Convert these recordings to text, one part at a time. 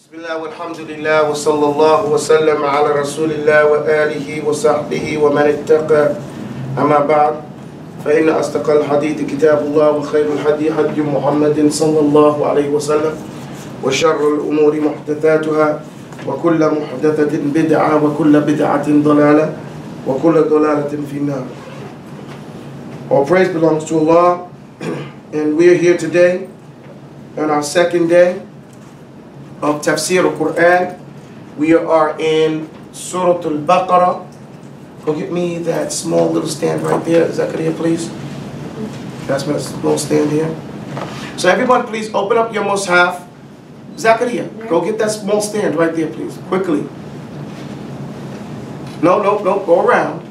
Bismillah walhamdulillah wa sallallahu wa sallam ala rasulillah wa alihi wa sahbihi wa man ittaqa amma ba'd fa inna astaqal hadithi kitabullah wa khairul hadi hadi Muhammadin sallallahu alayhi wa sallam wa sharrul umuri muhdathatuha wa kulla muhdathatin bid'a wa kulla bid'atin dalala wa kulla dalalatin fi nar. All praise belongs to Allah, and we are here today on our second day of tafseer al Qur-aan. We are in Surah al-BaQarah. Go get me that small little stand right there, Zakaria, please. That's my small stand here. So everyone, please open up your mushaf. Zakaria, go get that small stand right there, please, quickly. No, go around.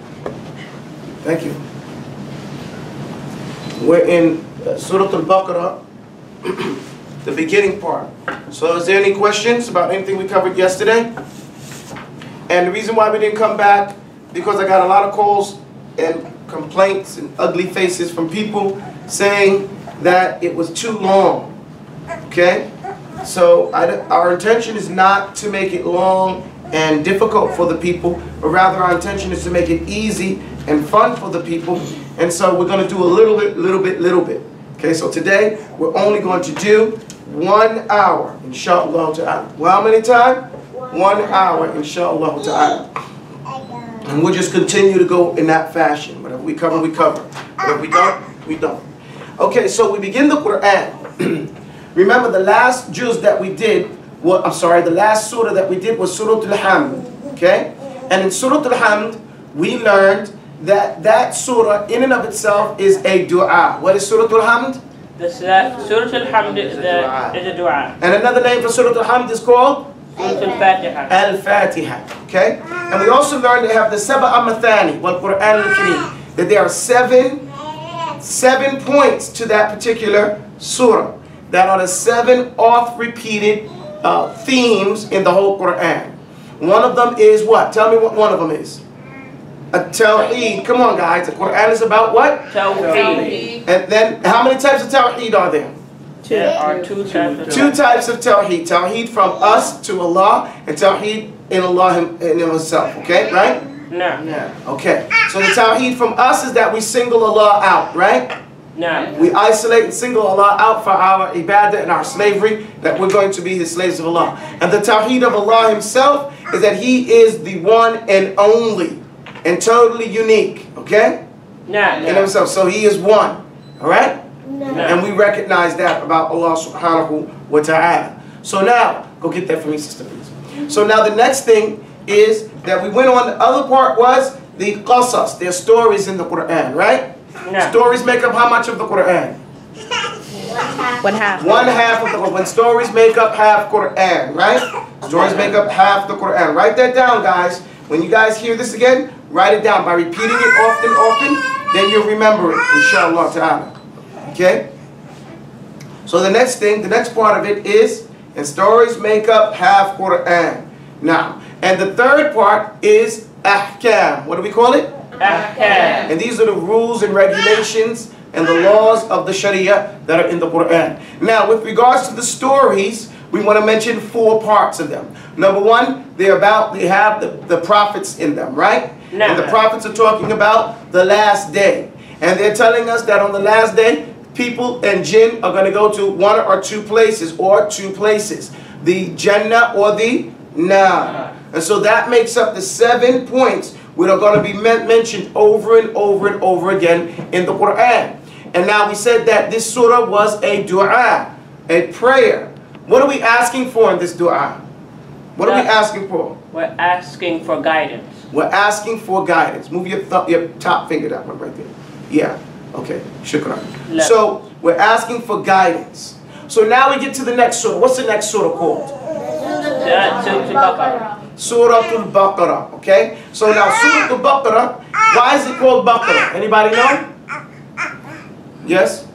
Thank you. We're in Surah al-BaQarah, the beginning part. So is there any questions about anything we covered yesterday? And the reason why we didn't come back, because I got a lot of calls and complaints and ugly faces from people saying that it was too long. Okay? So our intention is not to make it long and difficult for the people, but rather our intention is to make it easy and fun for the people. And so we're going to do a little bit. Okay, so today we're only going to do 1 hour, inshallah ta'ala. Well, how many time? 1 hour, inshallah ta'ala. And we'll just continue to go in that fashion. Whatever we cover, we cover. Whatever we don't, we don't. Okay, so we begin the Qur'an. Remember the last juz that we did, the last surah that we did was Surah al-Hamd. Okay? And in Surah al-Hamd, we learned that surah in and of itself is a dua. What is Surah al-Hamd? Surah al-Hamd is a dua. And another name for Surah al-Hamd is called? Surah al-Fatiha. Al-Fatiha. Okay? And we also learned to have the Sab'a Amathani, wal Qur'an al-Kareem, that there are seven points to that particular surah, that are the 7 oft-repeated themes in the whole Qur'an. One of them is what? Tell me what one of them is. A tawheed. Come on, guys. The Qur'an is about what? Tawheed. And then, how many types of tawheed are there? There are two types. Two types of tawheed. Tawheed from us to Allah, and tawheed in Allah in Himself. Okay, right? No. Okay. So the tawheed from us is that we single Allah out, right? No. We isolate and single Allah out for our ibadah and our slavery, that we're going to be His slaves of Allah. And the tawheed of Allah Himself is that He is the one and only and totally unique, okay? In Himself. So He is one, all right? And we recognize that about Allah subhanahu wa ta'ala. So now, go get that for me, sister, please. So now the next thing is that we went on, the other part was the qasas. There's stories in the Qur'an, right? Stories make up how much of the Qur'an? 1/2. 1/2 of the Qur'an. When stories make up half Qur'an, right? Stories make up half the Qur'an. Write that down, guys. When you guys hear this again, write it down. By repeating it often, then you'll remember it, inshallah ta'ala. Okay? So the next thing, the next part of it is, and stories make up half Qur'an. Now, and the third part is ahkam. What do we call it? Ahkam. And these are the rules and regulations and the laws of the Sharia that are in the Qur'an. Now, with regards to the stories, we want to mention 4 parts of them. Number 1, they have the prophets in them, right? And the prophets are talking about the last day. And they're telling us that on the last day, people and jinn are going to go to 1 or 2 places, the Jannah or the Nar. And so that makes up the 7 points which are going to be mentioned over and over again in the Qur'an. And now we said that this surah was a dua, a prayer. What are we asking for in this dua? What are we asking for? We're asking for guidance. We're asking for guidance. Move your top finger, that one right there. Yeah. Okay. Shukran. So we're asking for guidance. So now we get to the next surah. What's the next surah called? Surah al-BaQarah. Okay. So now Surah al-BaQarah. Why is it called Baqarah? Anybody know? Yes.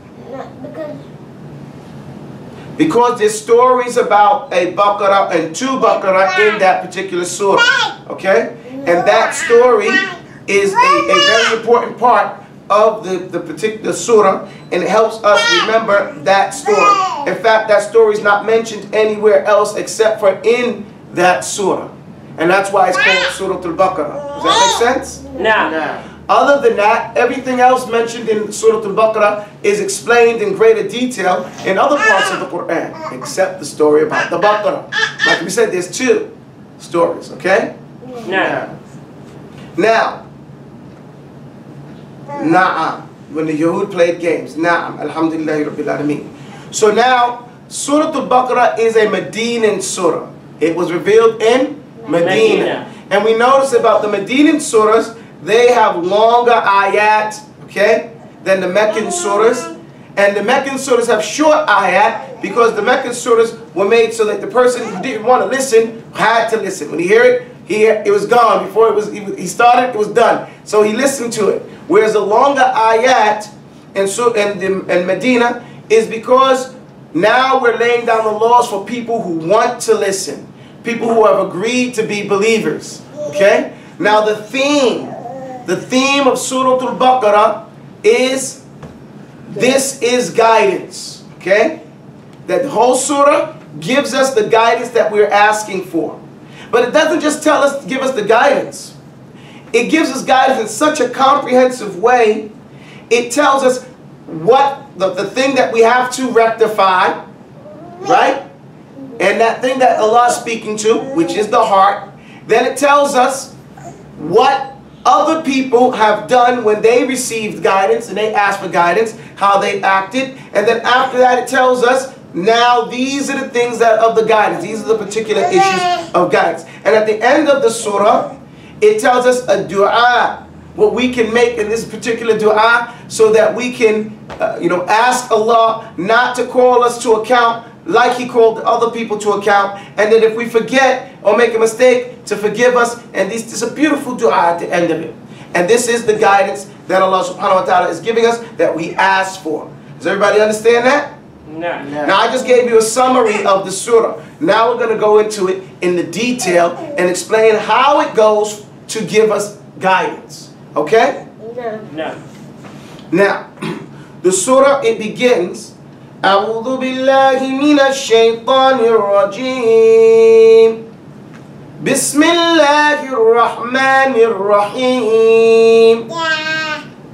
Because there's stories about a Baqarah and 2 Baqarah in that particular surah. Okay? And that story is a very important part of the particular surah, and it helps us remember that story. In fact, that story is not mentioned anywhere else except for in that surah. And that's why it's called Surah Al-Baqarah. Does that make sense? No. Other than that, everything else mentioned in Surah Al-Baqarah is explained in greater detail in other parts of the Quran, except the story about the Baqarah. Like we said, there's 2 stories, okay? No. Now, Na'am. When the Yahud played games. Na'am. Alhamdulillahi Rabbil Alameen. So now, Surah Al-Baqarah is a Medinan surah. It was revealed in Medina. And we notice about the Medinan surahs, they have longer ayat, okay, than the Meccan surahs. And the Meccan surahs have short ayat because the Meccan surahs were made so that the person who didn't want to listen had to listen. When he heard it, it was gone. Before he started, it was done. So he listened to it. Whereas the longer ayat in Medina is because now we're laying down the laws for people who want to listen. People who have agreed to be believers. Okay? Now the theme of Surah Al-Baqarah is, this is guidance. Okay? That the whole surah gives us the guidance that we're asking for. But it doesn't just give us the guidance. It gives us guidance in such a comprehensive way. It tells us what the thing that we have to rectify, right? And that thing that Allah is speaking to, which is the heart. Then it tells us what other people have done when they received guidance and they asked for guidance, how they acted. And then after that it tells us, now these are the things that of the guidance. These are the particular issues of guidance. And at the end of the surah, it tells us a dua, what we can make in this particular dua, so that we can, ask Allah not to call us to account like He called other people to account, and that if we forget or make a mistake, to forgive us. And this is a beautiful dua at the end of it. And this is the guidance that Allah subhanahu wa ta'ala is giving us that we ask for. Does everybody understand that? No. Now I just gave you a summary of the surah. Now we're going to go into it in the detail and explain how it goes to give us guidance. Okay? No. Now, the surah, it begins, أعوذ بالله من الشيطان الرجيم بسم الله الرحمن الرحيم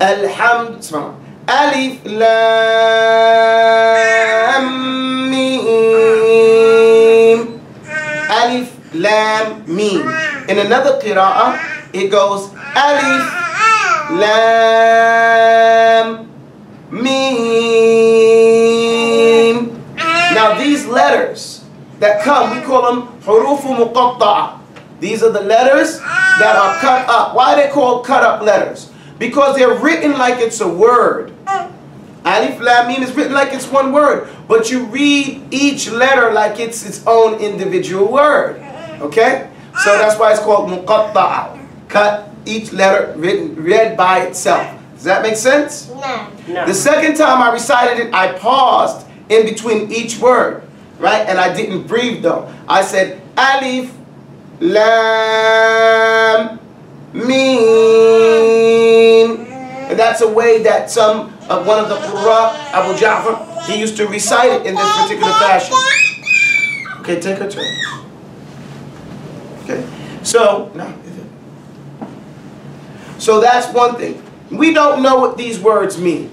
الحمد ألف لام ميم ألف لام ميم. In another qira'ah, it goes Alif Lam Mim. Now these letters that come, we call them hurufu muqatta'a. These are the letters that are cut up. Why are they called cut up letters? Because they're written like it's a word. Alif Lam Mim is written like it's one word, but you read each letter like it's its own individual word. Okay? So that's why it's called muqatta'a. Cut, each letter read by itself. Does that make sense? No. The second time I recited it, I paused in between each word, right? And I didn't breathe though. I said Alif Lam Mim. And that's a way that one of the Qur'an, Abu Ja'far, he used to recite it in this particular fashion. Okay, take a turn. Okay, so that's one thing. We don't know what these words mean.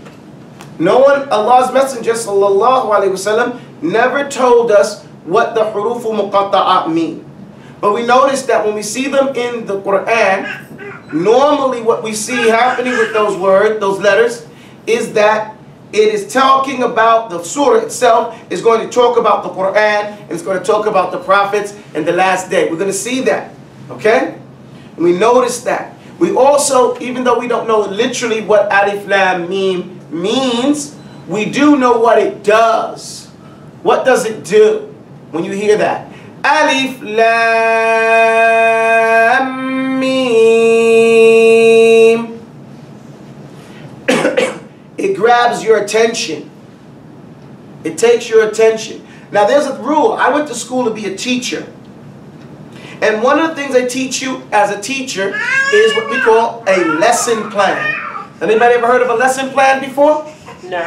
No one, Allah's Messenger sallallahu alaihi wasallam, never told us what the hurufu muqatta'at mean. But we notice that when we see them in the Quran, normally what we see happening with those words, those letters, is that it is talking about, the surah itself is going to talk about the Quran, and it's going to talk about the prophets and the last day. We're going to see that, okay? And we notice that. We also, even though we don't know literally what Alif Lam Mim means, we do know what it does. What does it do when you hear that? Alif Lam Mim. It grabs your attention. It takes your attention. Now there's a rule. I went to school to be a teacher. And one of the things they teach you as a teacher is what we call a lesson plan. Anybody ever heard of a lesson plan before? No.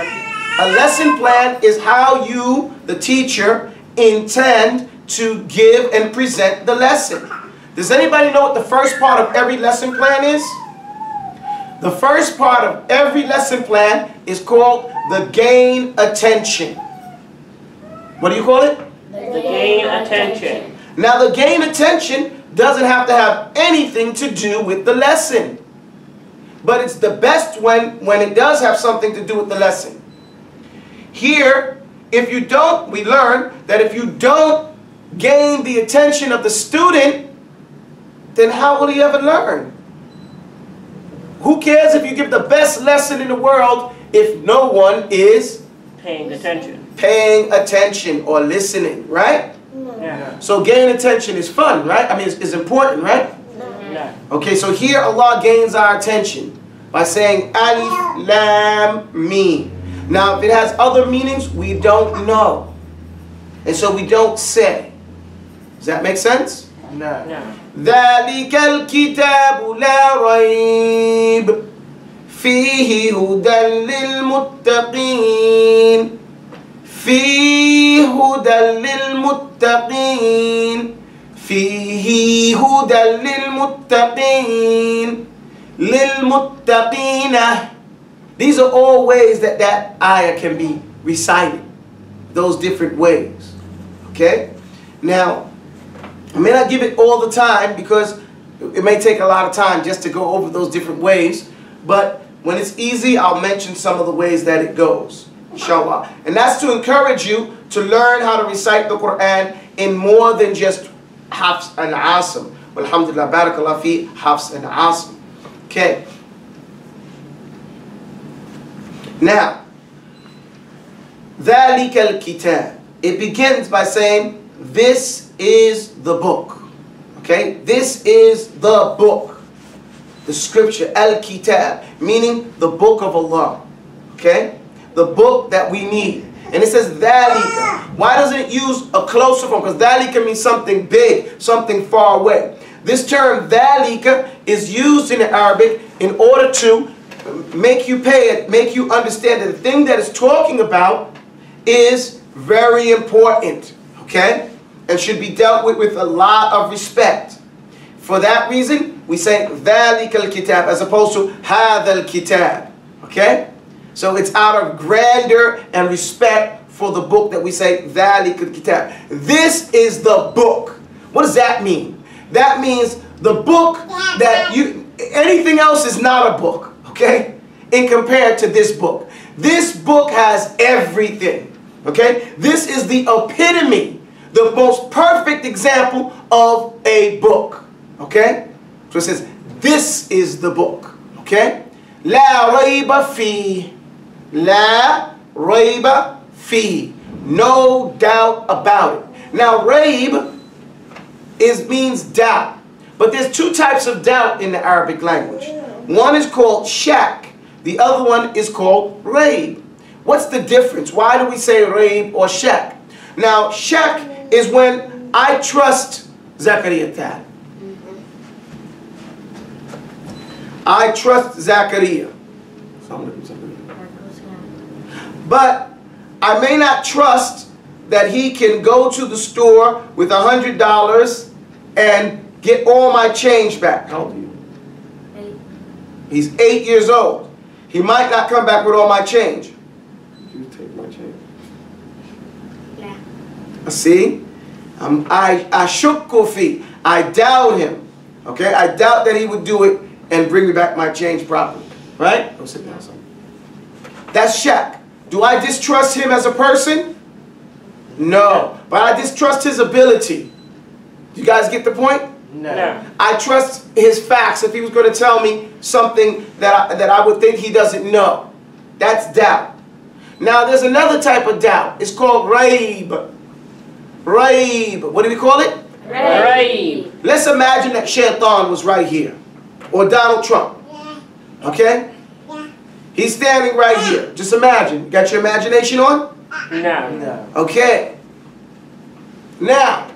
A lesson plan is how you, the teacher, intend to give and present the lesson. Does anybody know what the first part of every lesson plan is? The first part of every lesson plan is called the gain attention. What do you call it? The gain attention. Now the gain attention doesn't have to have anything to do with the lesson. But it's the best when it does have something to do with the lesson. Here, if you don't, we learn that if you don't gain the attention of the student, then how will he ever learn? Who cares if you give the best lesson in the world if no one is Paying attention. paying attention or listening, right? Yeah. So gain attention is fun, right? I mean, it's important, right? No. Okay, so here Allah gains our attention by saying Alif, Lam, Mim. Now, if it has other meanings, we don't know. And so we don't say. Does that make sense? No. ذَلِكَ الْكِتَابُ لَا رَيْبَ فِيهِ هُدًى لِلْمُتَّقِينَ فِيهِ هُدًى لِلْمُتَّقِينَ فِيهِ هُدًى لِلْمُتَّقِينَ لِلْمُتَّقِينَ. These are all ways that ayah can be recited. Those different ways. Okay? Now, I may not give it all the time because it may take a lot of time just to go over those different ways. But when it's easy, I'll mention some of the ways that it goes. Inshallah. And that's to encourage you to learn how to recite the Quran in more than just Hafs and Asim. Alhamdulillah, barakallah fi Hafs and Asim. Okay. Now, ذَلِكَ الْكِتَابِ. It begins by saying, this is the book. Okay? This is the book. The scripture, Al-Kitab, meaning the book of Allah. Okay? The book that we need. And it says ذَلِكَ. Why doesn't it use a closer form? Because ذَلِكَ means something big, something far away. This term ذَلِكَ is used in Arabic in order to make you make you understand that the thing that it's talking about is very important. Okay? And should be dealt with a lot of respect. For that reason, we say ذَلِكَ الْكِتَابِ as opposed to هَذَا الْكِتَابِ. Okay? So it's out of grandeur and respect for the book that we say ذَلِكَ الْكِتَابِ. This is the book. What does that mean? That means the book that anything else is not a book. Okay? In compared to this book. This book has everything. Okay? This is the epitome, the most perfect example of a book. Okay? So it says, this is the book. Okay? La rayba fi. La rayba fi. No doubt about it. Now, rayb means doubt. But there's two types of doubt in the Arabic language. One is called shak. The other one is called rayb. What's the difference? Why do we say rayb or shak? Now, shak is when I trust Zakaria Tal. I trust Zakaria. But I may not trust that he can go to the store with $100 and get all my change back. How old are you? 8. He's 8 years old. He might not come back with all my change. You take my change. Yeah. See? I shukku fi. I doubt him. Okay? I doubt that he would do it and bring me back my change properly. Right? Go sit down, son. That's shak. Do I distrust him as a person? No. But I distrust his ability. Do you guys get the point? No. I trust his facts if he was going to tell me something that I would think he doesn't know. That's doubt. Now there's another type of doubt. It's called rayb. Rayb. What do we call it? Rayb. Let's imagine that Shaitan was right here. Or Donald Trump. Okay? He's standing right here. Just imagine. Got your imagination on? No. Okay. Now,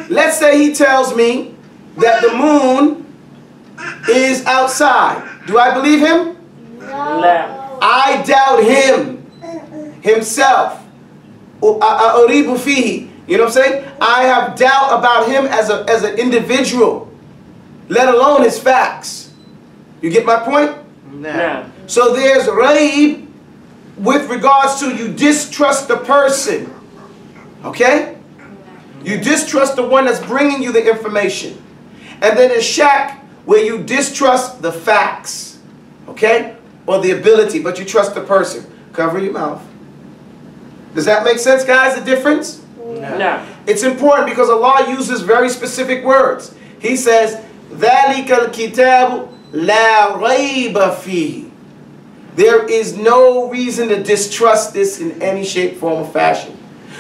let's say he tells me that the moon is outside. Do I believe him? لا. I doubt him, himself. أريب فيه. You know what I'm saying? I have doubt about him as an individual, let alone his facts. You get my point? No. So there's rayb with regards to you distrust the person. Okay? You distrust the one that's bringing you the information. And then there's shak, where you distrust the facts. Okay? Or the ability, but you trust the person. Cover your mouth. Does that make sense, guys, the difference? No. It's important because Allah uses very specific words. He says, ذَلِكَ الْكِتَابُ لَا رَيْبَ فِيهِ. There is no reason to distrust this in any shape, form, or fashion.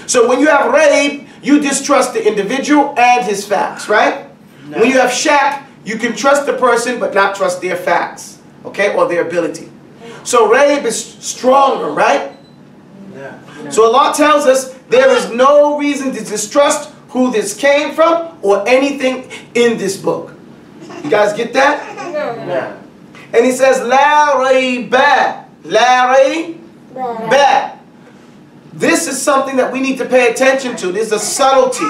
So when you have rayb, you distrust the individual and his facts, right? No. When you have shak, you can trust the person but not trust their facts, okay, or their ability. So rayb is stronger, right? Yeah. So Allah tells us there is no reason to distrust who this came from or anything in this book. You guys get that? Yeah. And he says, La rayba. La rayba. This is something that we need to pay attention to. This is a subtlety,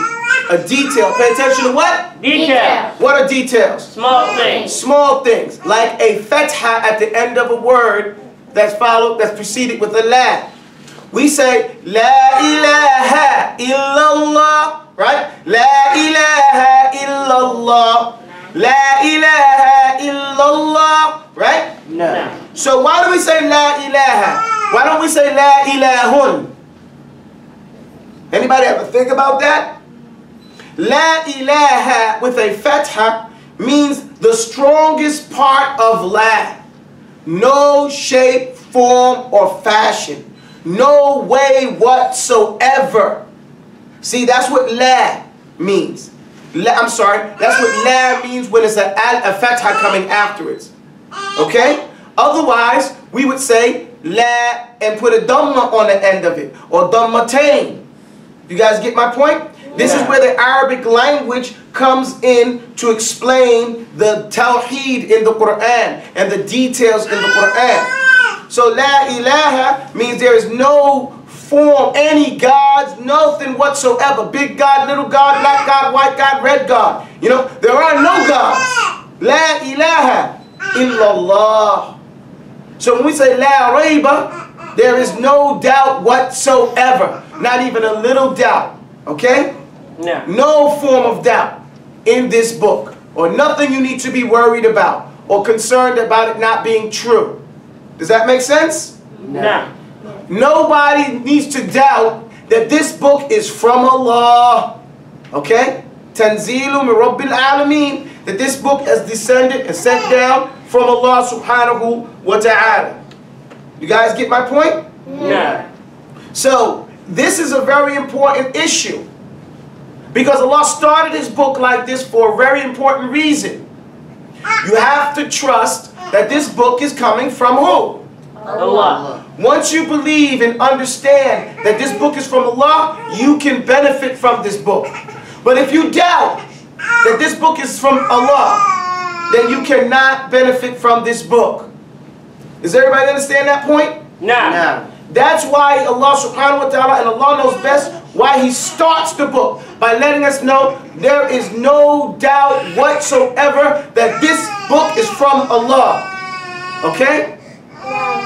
a detail. Pay attention to what? Details. What are details? Small things. Small things. Like a fatha at the end of a word that's preceded with a la. We say, La ilaha illallah, right? La ilaha illallah. La ilaha illallah, right? No. So why do we say La ilaha? Why don't we say La ilahun? Anybody ever think about that? La ilaha with a fatha means the strongest part of la. No shape, form, or fashion. No way whatsoever. See, that's what la means. I'm sorry, that's what la means when it's a fatha coming after it. Okay? Otherwise, we would say la and put a dhamma on the end of it, or dhammatain. You guys get my point? This is where the Arabic language comes in to explain the tawheed in the Qur'an and the details in the Qur'an. So la ilaha means there is no form, any gods, nothing whatsoever. Big God, little God, black God, white God, red God. You know, there are no gods. La ilaha illallah. So when we say la rayba, there is no doubt whatsoever. Not even a little doubt. Okay? No. No form of doubt in this book. Or nothing you need to be worried about or concerned about it not being true. Does that make sense? No. Nobody needs to doubt that this book is from Allah. Okay? Tanzilu min Rabbil Alameen. That this book has descended and sent down from Allah subhanahu wa ta'ala. You guys get my point? No. So, this is a very important issue. Because Allah started His book like this for a very important reason. You have to trust that this book is coming from who? Allah. Once you believe and understand that this book is from Allah, you can benefit from this book. But if you doubt that this book is from Allah, then you cannot benefit from this book. Does everybody understand that point? No. That's why Allah subhanahu wa ta'ala, and Allah knows best, why He starts the book by letting us know there is no doubt whatsoever that this book is from Allah. Okay?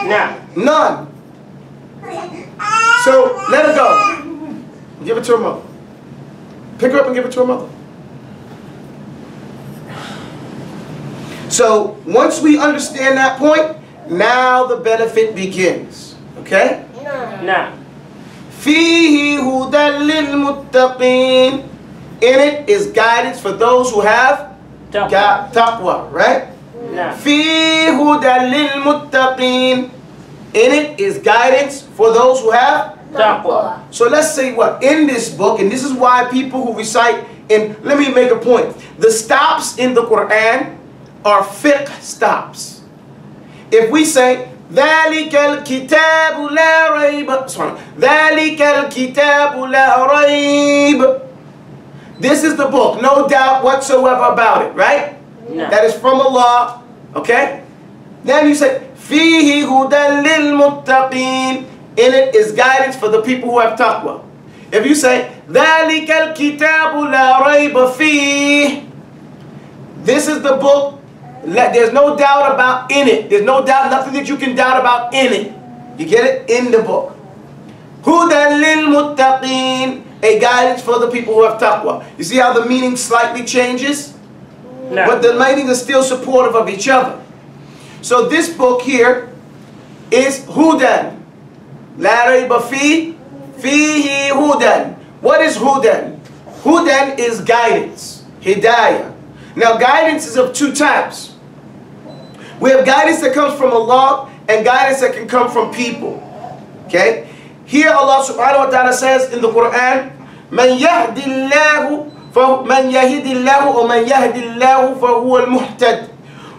No. None. So let her go. Give it to her mother. Pick her up and give it to her mother. So once we understand that point, now the benefit begins. Okay? No. فِيهِ هُدًى لِلْمُتَّقِينَ. In it is guidance for those who have taqwa, right? No. فِيهِ هُدًى لِلْمُتَّقِينَ. In it is guidance for those who have Taqwa. So let's say what? In this book, and this is why people who recite, and let me make a point. The stops in the Quran are fiqh stops. If we say, ذَلِكَ الْكِتَابُ لَا رَيْبَ ذَلِكَ الْكِتَابُ لَا رَيْبَ. This is the book, no doubt whatsoever about it, right? No. That is from Allah, okay? Then you say, فِيهِ هُدًى لِلْمُتَّقِينَ. In it is guidance for the people who have taqwa. If you say, ذَلِكَ الْكِتَابُ لَا رَيْبَ فِيهِ, this is the book, there's no doubt about in it. There's no doubt, nothing that you can doubt about in it. You get it? In the book. هُدًى لِلْمُتَّقِينَ, a guidance for the people who have taqwa. You see how the meaning slightly changes? No. But the meaning is still supportive of each other. So this book here is Hudan. La rayba fihi hudan. What is Hudan? Hudan is guidance, hidayah. Now guidance is of two types. We have guidance that comes from Allah and guidance that can come from people. Okay? Here Allah subhanahu wa ta'ala says in the Quran, Man yahdillahu فمن يهد الله ومن يهد الله فهو المهتد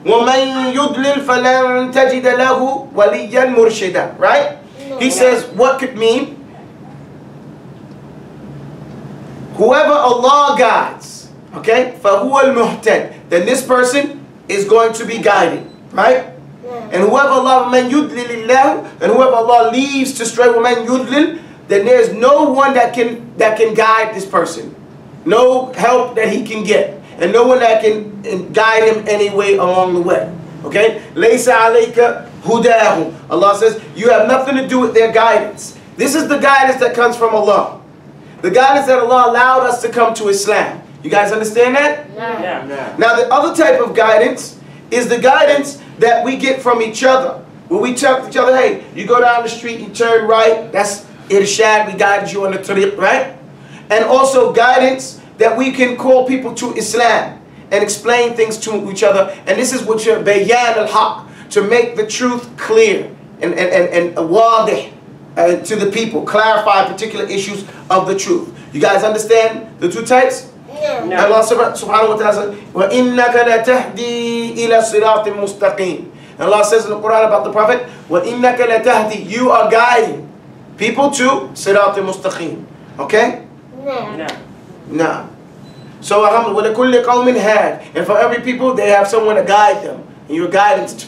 ومن يضلل فلن تجد له وليا مرشدا. Right? He says what could mean whoever Allah guides, okay, فهو المهتد, then this person is going to be guided, right? And whoever Allah من يضلل الله, and whoever Allah leaves to stray, ومن يضلل, then there's no one that can guide this person. No help that he can get, and no one that can guide him any way along the way. Okay? Laysa alayka hudahu. Allah says, you have nothing to do with their guidance. This is the guidance that comes from Allah. The guidance that Allah allowed us to come to Islam. You guys understand that? Yeah. Now the other type of guidance is the guidance that we get from each other. Where we tell each other, hey, you go down the street, you turn right, that's irshad, we guided you on the tariq, right? And also guidance that we can call people to Islam and explain things to each other. And this is what your bayan al-haq, to make the truth clear and wadih to the people, clarify particular issues of the truth. You guys understand the two types? No. Allah subhanahu wa ta'ala says, وَإِنَّكَ لَتَهْدِي إِلَى صِرَاطٍ مُسْتَقِيمٍ. And Allah says in the Quran about the Prophet, وَإِنَّكَ لَتَهْدِي, you are guiding people to صِرَاطٍ مُسْتَقِيمٍ. Okay? No. Nah. So وَلَكُلِّ قَوْمٍ هَادٍ, and for every people they have someone to guide them, and you're guidance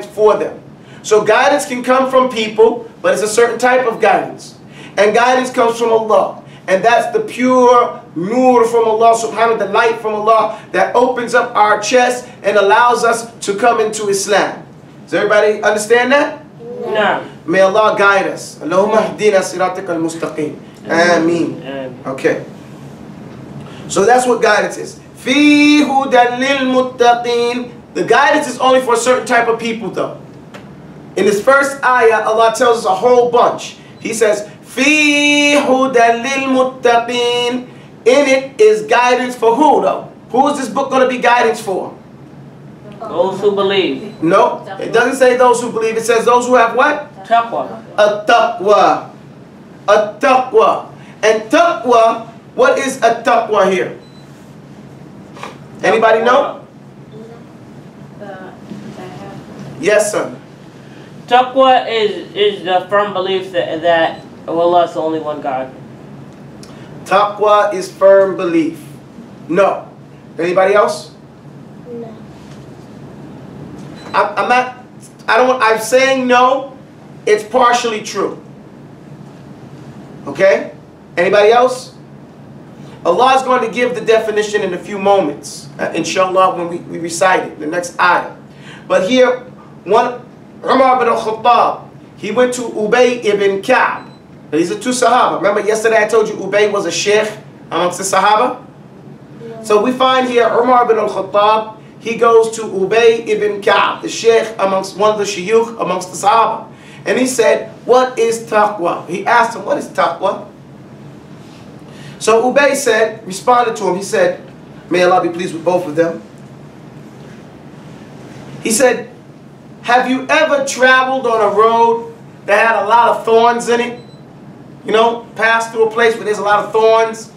for them. So guidance can come from people, but it's a certain type of guidance. And guidance comes from Allah, and that's the pure nur from Allah subhanahu wa ta'ala, the light from Allah that opens up our chest and allows us to come into Islam. Does everybody understand that? No. May Allah guide us. Allahumma hdina siratika al-mustaqim. Ameen. Okay. So that's what guidance is. Fi hudan lil muttaqin. The guidance is only for a certain type of people though. In this first ayah, Allah tells us a whole bunch. He says, Fi hudan lil muttaqin. In it is guidance for who though? Who is this book going to be guidance for? Those who believe. No, it doesn't say those who believe. It says those who have what? Taqwa. A-taqwa. A-taqwa. And taqwa, what is a-taqwa here? Anybody know? Yes, son. Taqwa is the firm belief that Allah is the only one God. Taqwa is firm belief. No. Anybody else? No. I'm saying no, it's partially true. Okay? Anybody else? Allah is going to give the definition in a few moments, inshallah, when we recite it, the next ayah. But here, Umar ibn al-Khattab, he went to Ubay ibn Ka'b. These are two Sahaba. Remember yesterday I told you Ubay was a sheikh amongst the Sahaba? Yeah. So we find here Umar ibn al-Khattab, he goes to Ubay ibn Ka'b, the sheikh amongst one of the shuyukh amongst the Sahaba. And he said, what is taqwa? He asked him, what is taqwa? So Ubay responded to him, he said, may Allah be pleased with both of them. He said, have you ever traveled on a road that had a lot of thorns in it? You know, passed through a place where there's a lot of thorns?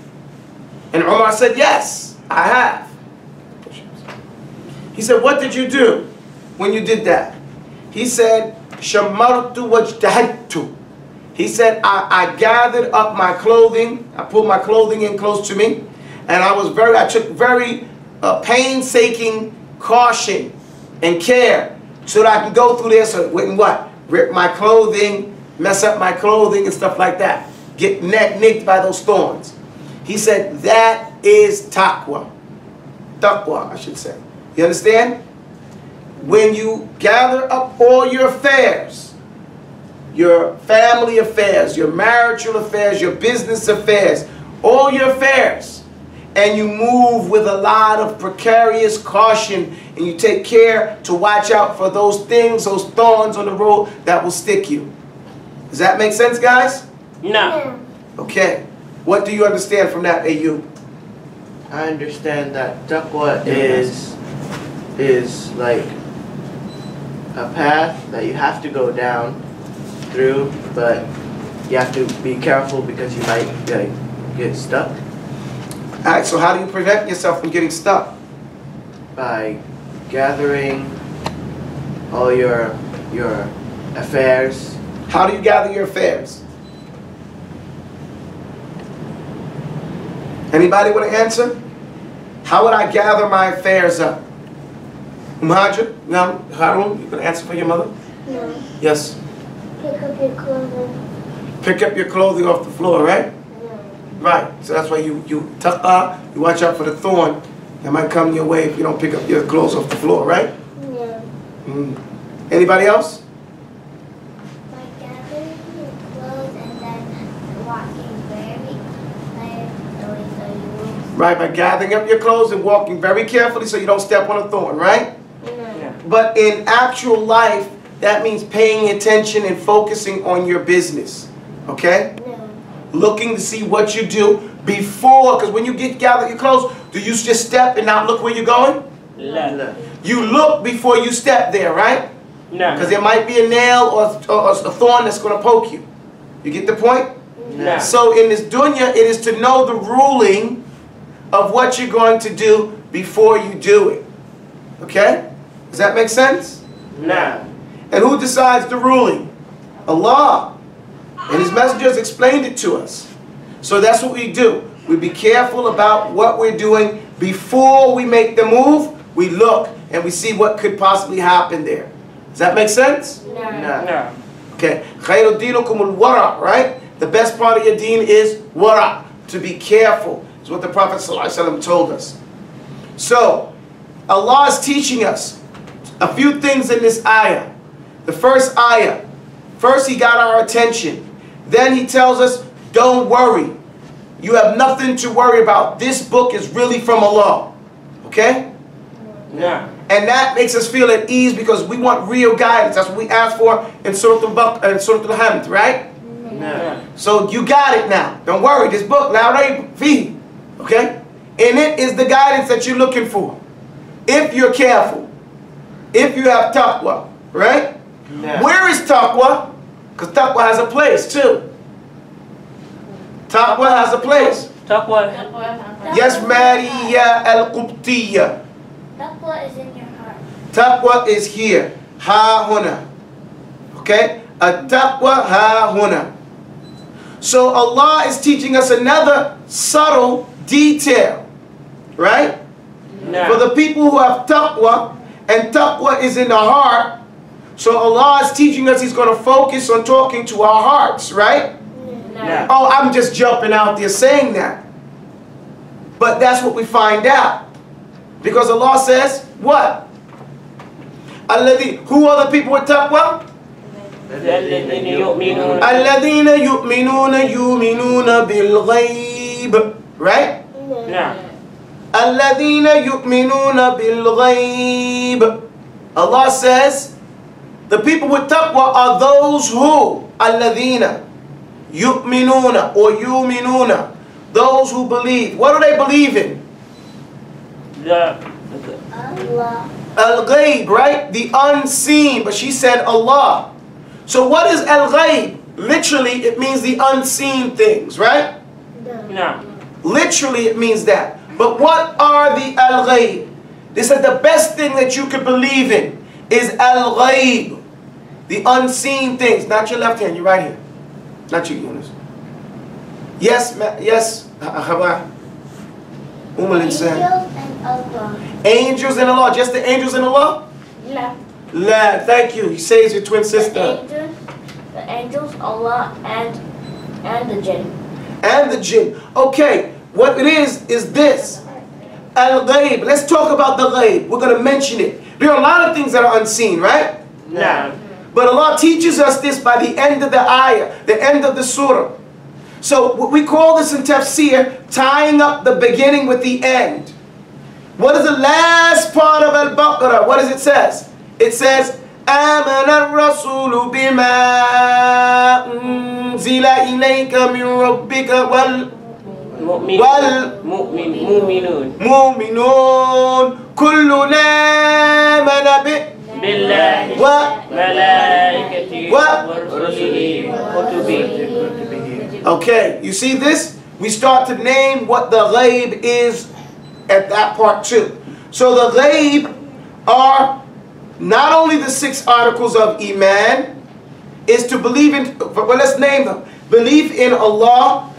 And Umar said, yes, I have. He said, what did you do when you did that? He said, shamartu wajtahadtu. He said, I gathered up my clothing, I pulled my clothing in close to me, and I took very painstaking caution and care so that I can go through there so it wouldn't what? Rip my clothing, mess up my clothing and stuff like that. Get nicked by those thorns. He said that is taqwa. Taqwa, I should say. You understand? When you gather up all your affairs, your family affairs, your marital affairs, your business affairs, all your affairs, and you move with a lot of precarious caution, and you take care to watch out for those things, those thorns on the road that will stick you. Does that make sense, guys? No. Okay. What do you understand from that, Ayub? I understand that taqwa is like a path that you have to go down through, but you have to be careful because you might get stuck. Alright, so how do you prevent yourself from getting stuck? By gathering all your affairs. How do you gather your affairs? Anybody want to answer? How would I gather my affairs up? Umhaja? No? Harun, you going to answer for your mother? No. Yes. Pick up your clothing. Pick up your clothing off the floor, right? No. Right. So that's why you taqwa, you watch out for the thorn that might come your way if you don't pick up your clothes off the floor, right? No. Anybody else? By gathering your clothes and then walking very carefully so you won't. Right, by gathering up your clothes and walking very carefully so you don't step on a thorn, right? No. But in actual life, that means paying attention and focusing on your business. Okay? No. Looking to see what you do before, because when you gather your clothes, do you just step and not look where you're going? No. You look before you step there, right? No. Because there might be a nail or a thorn that's going to poke you. You get the point? No. So in this dunya, it is to know the ruling of what you're going to do before you do it. Okay? Does that make sense? No. And who decides the ruling? Allah. And His messengers explained it to us. So that's what we do. We be careful about what we're doing before we make the move. We look and we see what could possibly happen there. Does that make sense? No. No. Okay. خَيْرُ دِينُكُمُ الْوَرَعُ, right? The best part of your deen is wara, to be careful. Is what the Prophet ﷺ told us. So, Allah is teaching us a few things in this ayah. The first ayah, first He got our attention. Then He tells us, don't worry. You have nothing to worry about. This book is really from Allah. Okay? No. And that makes us feel at ease because we want real guidance. That's what we asked for in Surah Al-Hamd, right? No. So you got it now. Don't worry. This book, la rayb fihi, okay? In it is the guidance that you're looking for. If you're careful. If you have taqwa, right? No. Where is taqwa? Because taqwa has a place too. Taqwa has a place. Taqwa. Yes, Mariya al-Qubtiyya. Taqwa is in your heart. Taqwa is here. Ha huna. Okay? At-taqwa ha huna. So Allah is teaching us another subtle detail. Right? No. For the people who have taqwa, and taqwa is in the heart, so Allah is teaching us He's going to focus on talking to our hearts, right? No. Oh, I'm just jumping out there saying that. But that's what we find out. Because Allah says, what? Who are the people with taqwa? الذين يؤمنون الذين يؤمنون بالغيب. Right? No. الذين يؤمنون بالغيب. Allah says, the people with taqwa are those who, الذين يؤمنون or يؤمنون, those who believe. What do they believe in? The Allah. Al-ghayb, right? The unseen. But she said Allah. So what is al-ghayb? Literally, it means the unseen things, right? no. Literally, it means that. But what are the al-ghayb? They said the best thing that you could believe in is al-ghayb. The unseen things. Not your left hand, your right hand. Not you, Yunus. Yes, yes. Angels and Allah. Angels and Allah. Just the angels and Allah? No. La, thank you. He says your twin sister. The angels, Allah, and the jinn. And the jinn. Okay, what it is this. Al-ghayb. Let's talk about the ghayb. We're going to mention it. There are a lot of things that are unseen, right? No. But Allah teaches us this by the end of the ayah, the end of the surah. So we call this in tafseer tying up the beginning with the end. What is the last part of Al-BaQarah? What does it say? It says, آمن الرسول بما أنزل إليك من ربك والمؤمنون كلنا آمن بالله وملائكته ورسله وكتبه. Okay, you see this? We start to name what the ghayb is at that part too. So the ghayb are not only the 6 articles of Iman, is to believe in, well, let's name them. Belief in Allah,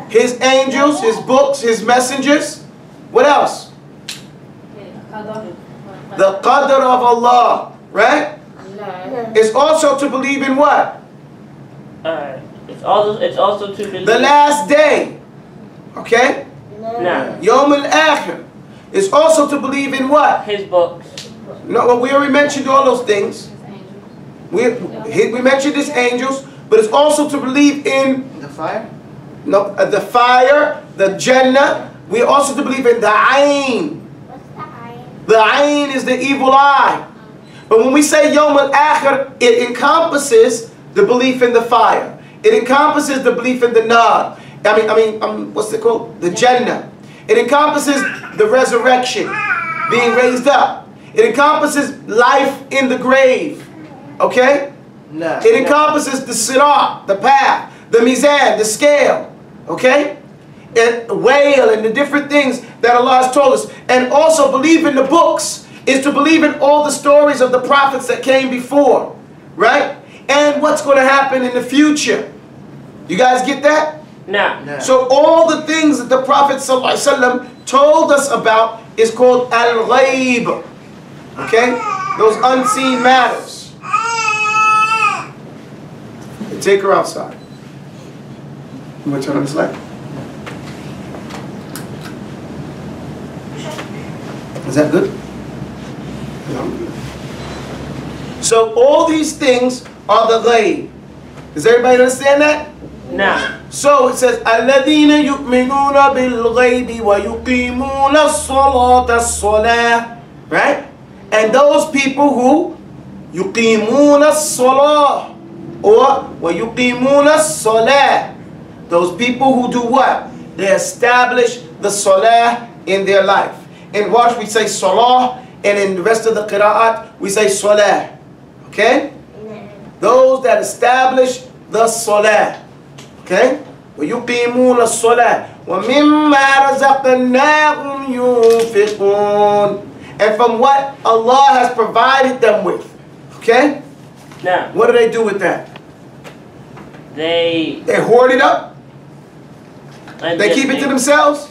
His angels, His books, His messengers. What else? The qadr of Allah, right? Is also to believe in what? It's also to believe the last day. Okay? No. Yawm al-akhir. It's also to believe in what? His books. No, well, we already mentioned all those things. We mentioned His angels, but it's also to believe in The fire? no, the fire, the Jannah. We also to believe in the Ayn. What's the eye? The Ayn is the evil eye. But when we say Yawm al-akhir, it encompasses the belief in the fire. It encompasses the belief in the nar. What's it called? The Jannah. It encompasses the resurrection, being raised up. It encompasses life in the grave. Okay? No. It encompasses the sirat, the path, the mizan, the scale. Okay? And whale and the different things that Allah has told us. And also believe in the books is to believe in all the stories of the prophets that came before. Right? And what's going to happen in the future. You guys get that? No. No. So all the things that the Prophet ﷺ told us about is called al-ghayb. Okay? Those unseen matters. Take her outside. You want to turn on this light? Is that good? So all these things are the ghayb. Does everybody understand that? No. So it says, الَّذِينَ يُؤْمِنُونَ بِالْغَيْبِ وَيُقِيمُونَ الصَّلَاةَ. Right? And those people who يُقِيمُونَ الصَّلَاةَ or وَيُقِيمُونَ الصَّلَاةَ. Those people who do what? They establish the salah in their life. In Warsh we say salah, and in the rest of the qira'at we say salah. Okay? Those that establish the salah. Okay? وَيُقِيمُونَ الصَّلَاةَ وَمِمَّا رَزَقْنَاهُمْ يُنْفِقُونَ. And from what Allah has provided them with. Okay? No. What do they do with that? They hoard it up? They keep it to themselves?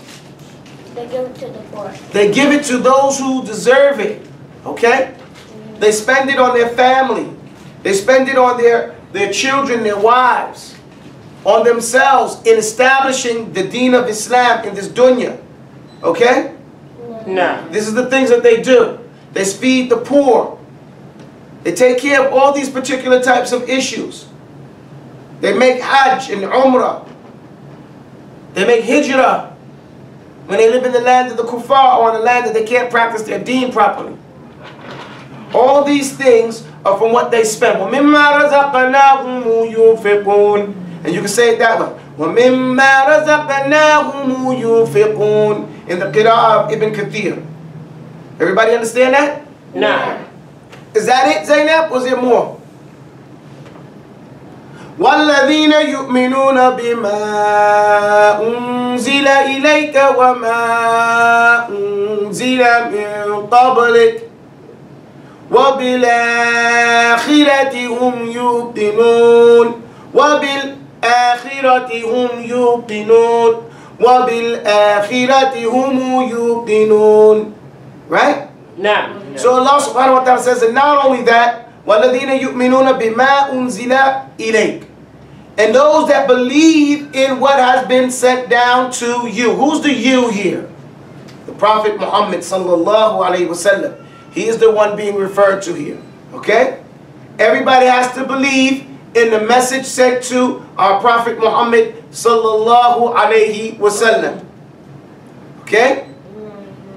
They give it to the poor. They give it to those who deserve it. Okay? They spend it on their family. They spend it on their children, their wives. On themselves in establishing the deen of Islam in this dunya. Okay? No. This is the things that they do. They feed the poor. They take care of all these particular types of issues. They make hajj and umrah. They make hijrah when they live in the land of the kuffar or in the land that they can't practice their deen properly. All these things are from what they spend. وَمِمَّا رَزَقْنَاهُمْ يُنْفِقُونَ. And you can say it that way. وَمِمَّا رَزَقْنَاهُمْ يُنْفِقُونَ. In the qira'ah of Ibn Kathir. Everybody understand that? No. Is that it, Zainab? Was there more? وَالَّذِينَ يُؤْمِنُونَ بِمَا أُنزِلَ إِلَيْكَ وَمَا أُنزِلَ مِن قَبْلِكَ وَبِالْآخِرَةِ هُمْ يُوقِنُونَ وَبِالْآخِرَةِ هُمْ يُوقِنُونَ وَبِالْآخِرَةِ هُمْ يُوقِنُونَ. Right? Nah. So Allah subhanahu wa ta'ala says, and not only that, وَالَّذِينَ يُؤْمِنُونَ بِمَا أُنزِلَ إِلَيْكَ, and those that believe in what has been sent down to you. Who's the you here? The Prophet Muhammad sallallahu alayhi wasallam. He is the one being referred to here. Okay? Everybody has to believe in the message sent to our Prophet Muhammad sallallahu alayhi wasallam. Okay?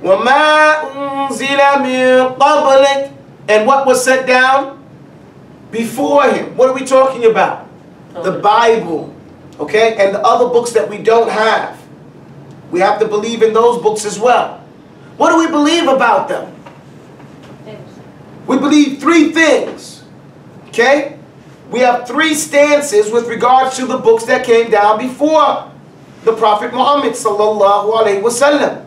وَمَا أُنزِلَ مِن قَبْلِكَ, and what was sent down before him. What are we talking about? The Bible. Okay? And the other books that we don't have. We have to believe in those books as well. What do we believe about them? We believe three things. Okay? We have three stances with regards to the books that came down before the Prophet Muhammad sallallahu alaihi wasallam.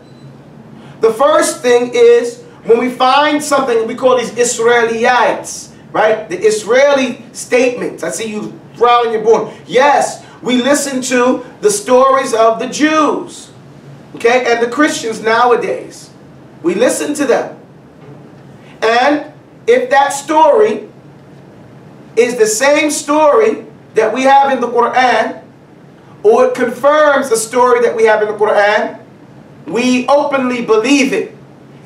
The first thing is when we find something, we call these Israelites, right? The Israeli statements. I see you frowning your board. Yes, we listen to the stories of the Jews, okay, and the Christians nowadays. We listen to them. And if that story is the same story that we have in the Qur'an, or it confirms the story that we have in the Qur'an, we openly believe it.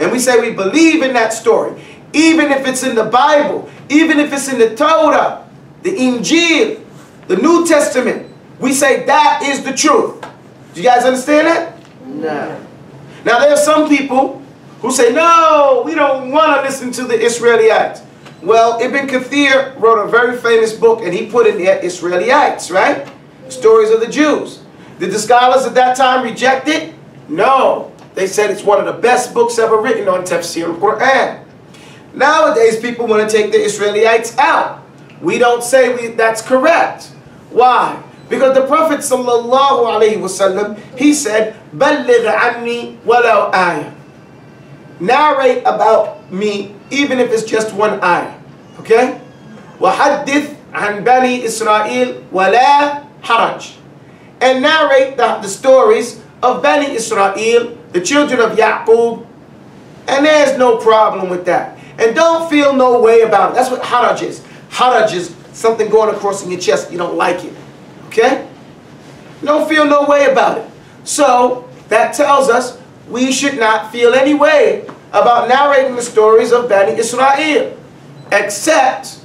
And we say we believe in that story. Even if it's in the Bible, even if it's in the Torah, the Injil, the New Testament, we say that is the truth. Do you guys understand that? No. Now there are some people who say, no, we don't want to listen to the Israelites. Well, Ibn Kathir wrote a very famous book, and he put in the Israelites, right? Stories of the Jews. Did the scholars at that time reject it? No. They said it's one of the best books ever written on tafseer al Qur-aan. Nowadays, people want to take the Israelites out. We don't say that's correct. Why? Because the Prophet sallallahu alaihi wasallam, he said, "Balligh anni walau ayah." Narrate about me, even if it's just one ayah. Okay? وَحَدِّثْ عَنْ بَنِي إِسْرَائِيلَ وَلَا حَرَجْ. And narrate the stories of Bani Israel, the children of Yaqub, and there's no problem with that. And don't feel no way about it. That's what haraj is. Haraj is something going across in your chest, you don't like it. Okay? Don't feel no way about it. So, that tells us we should not feel any way about narrating the stories of Bani Israel. Except,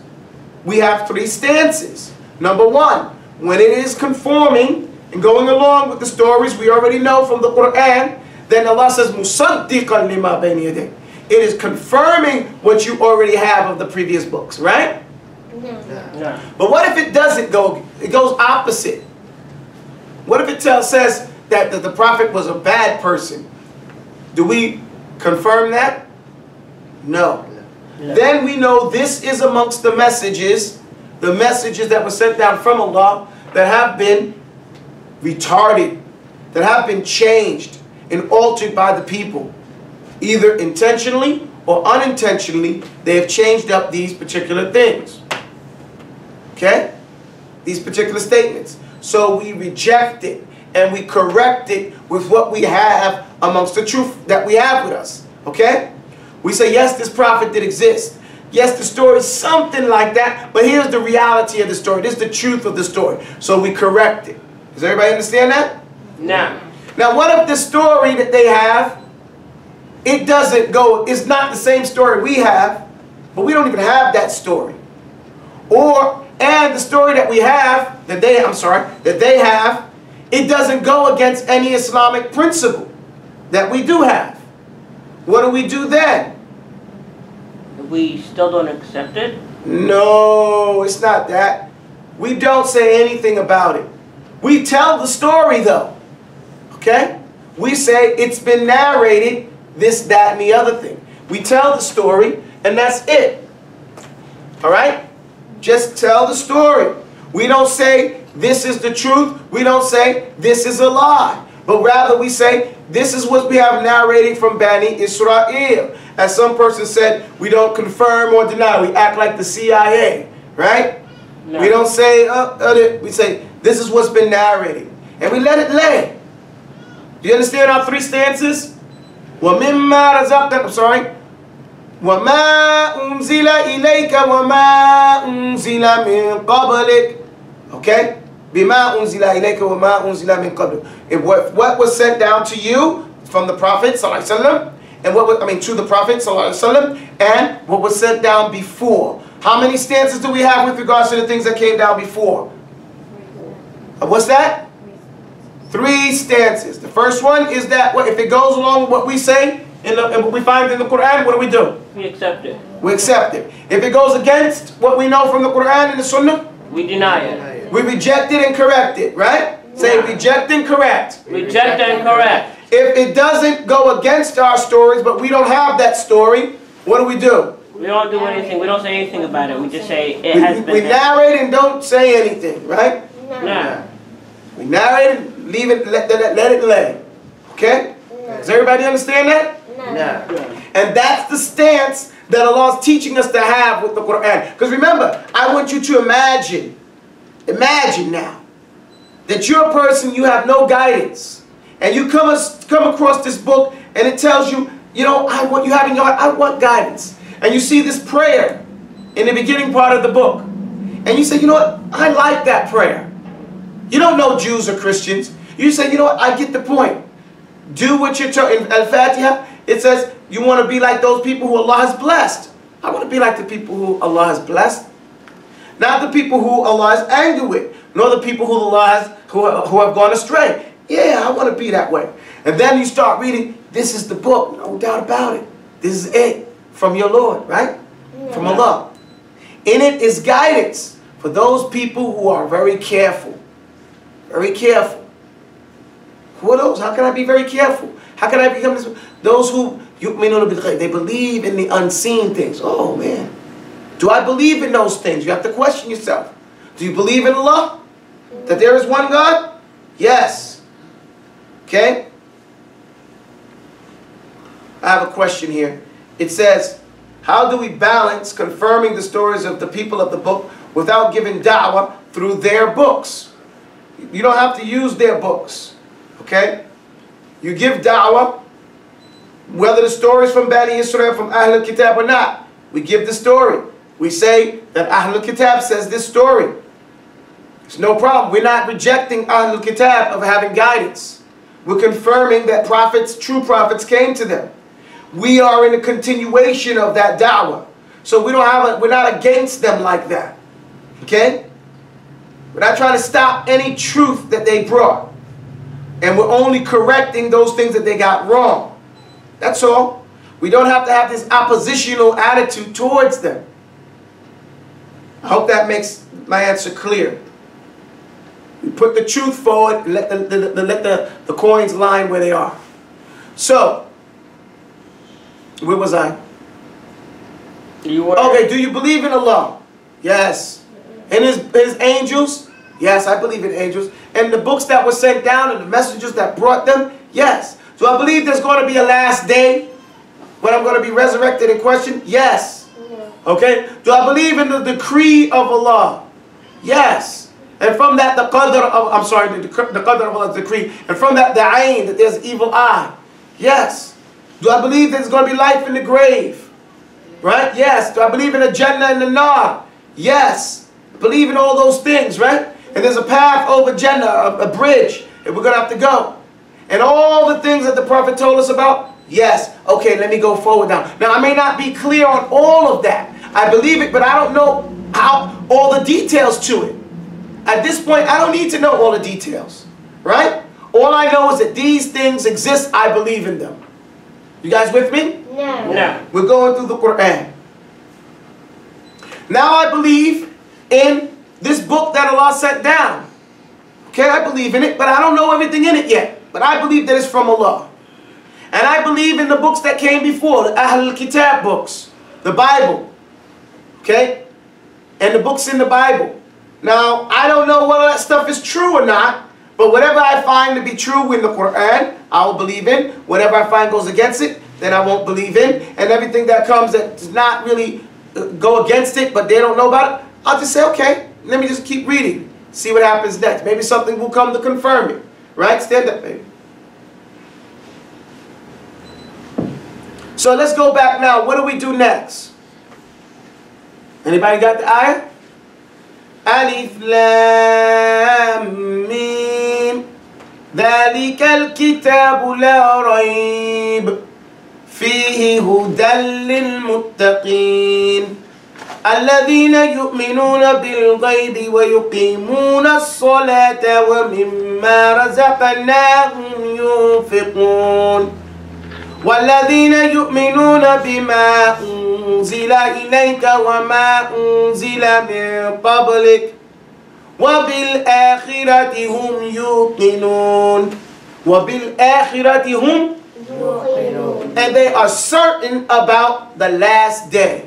we have three stances. Number one, when it is conforming and going along with the stories we already know from the Qur'an, then Allah says, مُصَدِّقًا لِمَا بَيْنِ يَدَيْهِ. It is confirming what you already have of the previous books, right? No. But what if it doesn't go, it goes opposite? What if it says that the Prophet was a bad person? Do we confirm that? No. No. Then we know this is amongst the messages that were sent down from Allah that have been retarded, that have been changed and altered by the people. Either intentionally or unintentionally, they have changed up these particular things. Okay? These particular statements. So we reject it and we correct it with what we have amongst the truth that we have with us. Okay? We say, yes, this prophet did exist. Yes, the story is something like that, but here's the reality of the story. This is the truth of the story. So we correct it. Does everybody understand that? No. Now, what if the story that they have, it doesn't go, it's not the same story we have, but we don't even have that story. And the story that we have, that they have, it doesn't go against any Islamic principle that we do have. What do we do then? We still don't accept it? No, it's not that. We don't say anything about it. We tell the story though. Okay? We say it's been narrated, this, that, and the other thing. We tell the story, and that's it. Alright? Just tell the story. We don't say this is the truth. We don't say this is a lie. But rather we say this is what we have narrated from Bani Israel. As some person said, we don't confirm or deny. We act like the CIA. Right? No. We don't say, we say this is what's been narrated. And we let it lay. Do you understand our three stances? وَمِمَّا رَزَقْنَاهُمْ وَمَا أُنزِلَ إِلَيْكَ وَمَا أُنزِلَ مِن قَبْلِكَ. Okay? بِمَا أُنزِلَ إِلَيْكَ وَمَا أُنزِلَ مِن قَبْلِكَ. What was sent down to you from the Prophet ﷺ, and what was, to the Prophet ﷺ, and what was sent down before. How many stances do we have with regards to the things that came down before? What's that? 3 stances. The first one is that if it goes along with what we say and what we find in the Quran, what do? We accept it. We accept it. If it goes against what we know from the Quran and the Sunnah, we deny it. We reject it and correct it, right? Say reject and correct. Reject and correct. If it doesn't go against our stories, but we don't have that story, what do? We don't do anything. We don't say anything about it. We just say it has been. We narrate and don't say anything, right? No. We narrate and leave it, let it lay. Okay? Does everybody understand that? No. And that's the stance that Allah is teaching us to have with the Quran. Because remember, I want you to imagine now, that you're a person, you have no guidance. And you come across this book and it tells you, I want you having your heart, I want guidance. And you see this prayer in the beginning part of the book. And you say, you know what, I like that prayer. You don't know Jews or Christians. You say, you know what, I get the point. Do what you're told. In Al-Fatiha, it says, you want to be like those people who Allah has blessed. I want to be like the people who Allah has blessed. Not the people who Allah is angry with. Nor the people who who have gone astray. Yeah, I want to be that way. And then you start reading, this is the book, no doubt about it. This is it from your Lord, right? From Allah. In it is guidance for those people who are very careful. Very careful. Who are those? How can I be very careful? How can I become this? Those who, they believe in the unseen things. Oh man. Do I believe in those things? You have to question yourself. Do you believe in Allah? That there is one God? Yes. Okay? I have a question here. It says, how do we balance confirming the stories of the people of the book without giving da'wah through their books? You don't have to use their books. Okay? You give da'wah, whether the story is from Bani Israel, from Ahl al-Kitab or not. We give the story. We say that Ahl al-Kitab says this story. It's no problem. We're not rejecting Ahl al-Kitab of having guidance. We're confirming that prophets, true prophets, came to them. We are in a continuation of that da'wah. So we're not against them like that. Okay? We're not trying to stop any truth that they brought. And we're only correcting those things that they got wrong. That's all. We don't have to have this oppositional attitude towards them. I hope that makes my answer clear. We put the truth forward and let the coins line where they are. So, where was I? Okay, do you believe in Allah? Yes. And his angels? Yes, I believe in angels. And the books that were sent down and the messengers that brought them? Yes. Do I believe there's going to be a last day when I'm going to be resurrected and questioned? Yes. Okay. Do I believe in the decree of Allah? Yes. And from that the qadr of, the qadr of Allah's decree. And from that the ayn, that there's evil eye. Yes. Do I believe there's going to be life in the grave? Right? Yes. Do I believe in the Jannah and the Nar? Yes. Believe in all those things, right? And there's a path over Jannah, a bridge, and we're going to have to go. And all the things that the Prophet told us about, yes. Okay, let me go forward now. Now, I may not be clear on all of that. I believe it, but I don't know all the details to it. At this point, I don't need to know all the details, right? All I know is that these things exist. I believe in them. You guys with me? No. No. We're going through the Quran. Now I believe in this book that Allah sent down. Okay, I believe in it, but I don't know everything in it yet. But I believe that it's from Allah. And I believe in the books that came before, the Ahl al-Kitab books, the Bible. Okay? And the books in the Bible. Now, I don't know whether that stuff is true or not, but whatever I find to be true in the Quran, I will believe in. Whatever I find goes against it, then I won't believe in. And everything that comes that does not really go against it, but they don't know about it, I'll just say, okay, let me just keep reading. See what happens next. Maybe something will come to confirm it. Right? Stand up, baby. So let's go back now. What do we do next? Anybody got the ayah? Alif Lam Mim. ذلك الكتاب لا ريب فيه هدى للمتقين الذين يؤمنون بالغيب ويقيمون الصلاة ومما رزقناهم ينفقون والذين يؤمنون بما أنزل إليك وما أنزل من قبلك وبالآخرة هم يوقنون وبالآخرة هم يوقنون. And they are certain about the last day.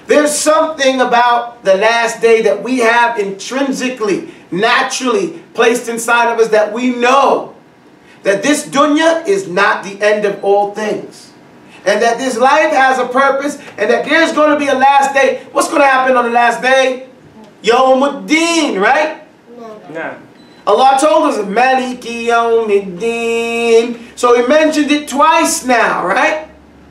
There's something about the last day that we have intrinsically, naturally placed inside of us, that we know that this dunya is not the end of all things. And that this life has a purpose, and that there's going to be a last day. What's going to happen on the last day? Yawmuddin, right? No. Allah told us, Maliki Yawmuddin. So He mentioned it twice now, right?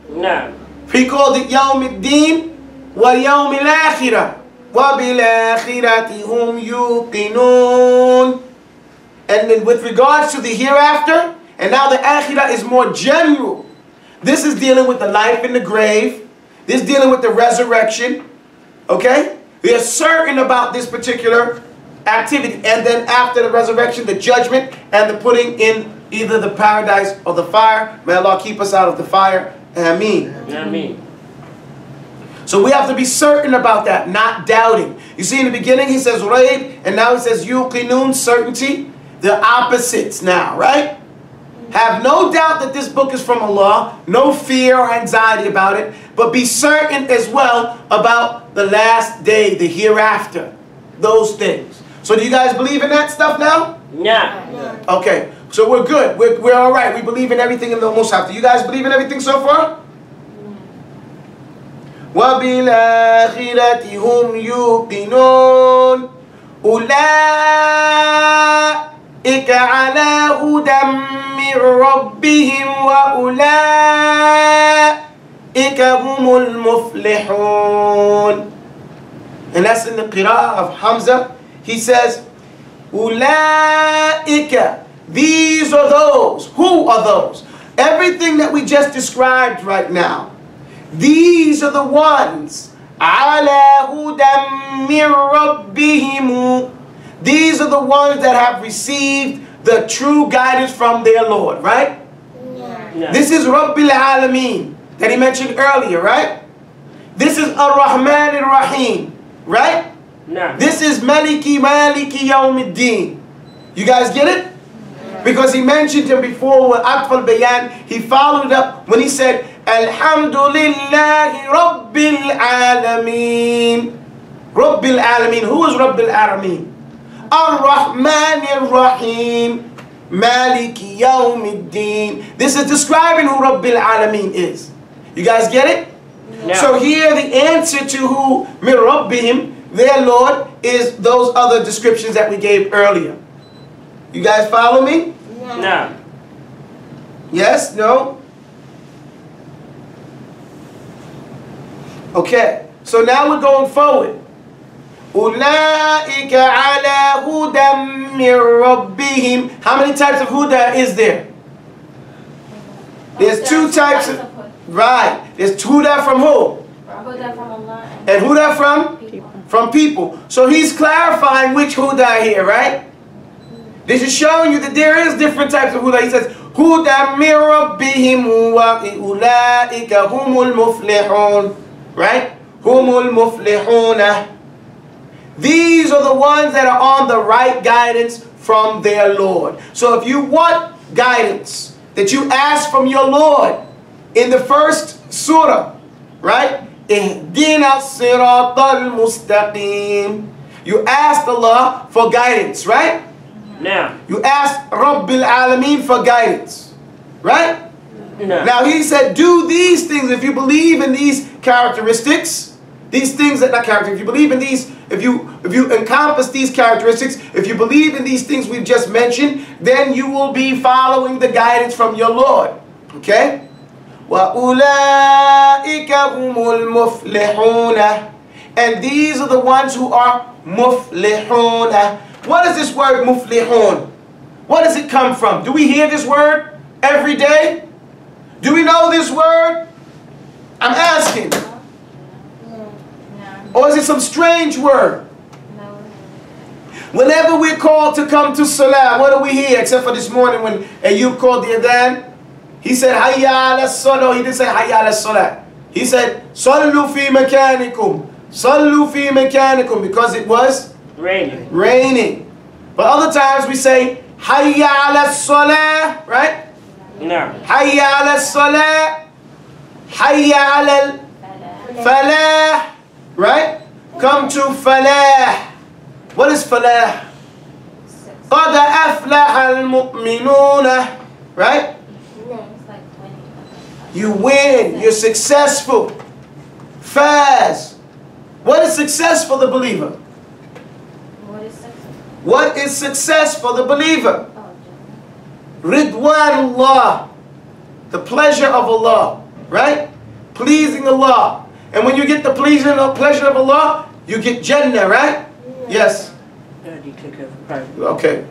No. He called it Yawmuddin wa Yawmil Akhirah. Wa bil akhirati hum yuqinun. And then with regards to the hereafter, and now the Akhirah is more general. This is dealing with the life in the grave. This is dealing with the resurrection. Okay? We are certain about this particular activity. And then after the resurrection, the judgment and the putting in either the paradise or the fire. May Allah keep us out of the fire. Ameen. Ameen. So we have to be certain about that, not doubting. You see in the beginning He says rayb, and now He says yuqinun, certainty. The opposites now, right? Have no doubt that this book is from Allah. No fear or anxiety about it. But be certain as well about the last day, the hereafter. Those things. So do you guys believe in that stuff now? No. Okay. So we're good. We're all right. We believe in everything in the Mus'haf. Do you guys believe in everything so far? وَبِالْآخِرَةِ هُمْ يُوقِنُونَ أُولَٰئِكَ عَلَىٰ هُدًى مِّن رَّبِّهِمْ وَأُولَٰئِكَ هُمُ الْمُفْلِحُونَ. And that's in the qira'ah of Hamza. He says, أُولَٰئِكَ. These are those. Who are those? Everything that we just described right now. These are the ones. عَلَىٰ هُدًى مِّن رَّبِّهِمْ. These are the ones that have received the true guidance from their Lord, right? No. This is Rabbil Alameen that He mentioned earlier, right? This is Ar-Rahman Ar-Rahim, right? No. This is Maliki Yawmiddin. You guys get it? Because He mentioned Him before with Atfal Bayan. He followed up when He said, Alhamdulillahi Rabbil Alameen. Rabbil Alameen. Who is Rabbil Alameen? Ar-Rahman Ar-Rahim. Maliki Yawmiddin. This is describing who Rabbil Alameen is. You guys get it? No. So here the answer to who Min Rabbihim, their Lord, is those other descriptions that we gave earlier. You guys follow me? No. Yes? No? Okay. So now we're going forward. أُولَٰئِكَ عَلَىٰ هُدًى مِّن رَّبِّهِمْ. How many types of huda is there? There's two types of... Right. There's huda from who? Huda from Allah. And huda from? People. From people. So He's clarifying which huda here, right? This is showing you that there is different types of huda. He says, هُدًى مِّن رَّبِّهِمْ وَأُولَٰئِكَ هُمُ الْمُفْلِحُونَ. Right? هُمُ الْمُفْلِحُونَ. These are the ones that are on the right guidance from their Lord. So if you want guidance that you ask from your Lord in the first surah, right? اهدنا الصراط المستقيم. You asked Allah for guidance, right? No. You asked Rabbil Alameen for guidance, right? No. Now He said, do these things if you believe in these characteristics. These things that not character. If you believe in these, if you encompass these characteristics, if you believe in these things we've just mentioned, then you will be following the guidance from your Lord. Okay? وَأُولَٰئِكَ هُمُ الْمُفْلِحُونَ. And these are the ones who are muflihun. What is this word muflihun? What does it come from? Do we hear this word every day? Do we know this word? I'm asking. No. Or is it some strange word? No. Whenever we're called to come to salah, what do we hear? Except for this morning when Ayub called the adhan. He said, Hayya ala salah. He didn't say Hayya ala salah. He said, Sallu fi makanikum. Sallu fi makanikum. Because it was raining. But other times we say, Hayya ala salah. Right? No. Hayya ala salah. Hayya ala falah. Right? Come to falah. What is falah? قَدْ أَفْلَحَ الْمُؤْمِنُونَ. Right? You win. You're successful. Faz. What is success for the believer? What is success? What is success for the believer? Oh, Ridwanullah. The pleasure of Allah. Right? Pleasing Allah. And when you get the pleasure of Allah, you get Jannah, right? Yes. Okay.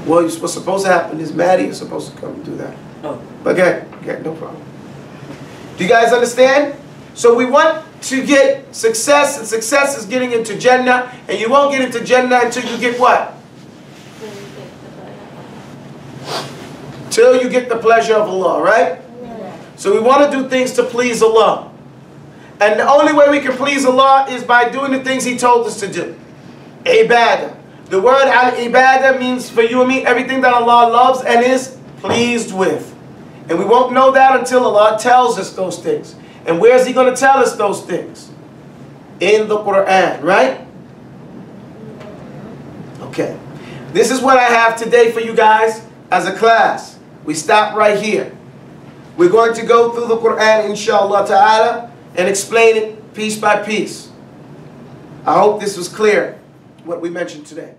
Well, what's supposed to happen is Maddie is supposed to come and do that. Oh. Okay, no problem. Do you guys understand? So we want to get success, and success is getting into Jannah, and you won't get into Jannah until you get what? Till you get the pleasure of Allah, right? So we want to do things to please Allah. And the only way we can please Allah is by doing the things He told us to do. Ibadah. The word al-ibadah means for you and me everything that Allah loves and is pleased with. And we won't know that until Allah tells us those things. And where is He going to tell us those things? In the Qur'an, right? Okay. This is what I have today for you guys as a class. We stop right here. We're going to go through the Qur'an, inshallah ta'ala, and explain it piece by piece. I hope this was clear, what we mentioned today.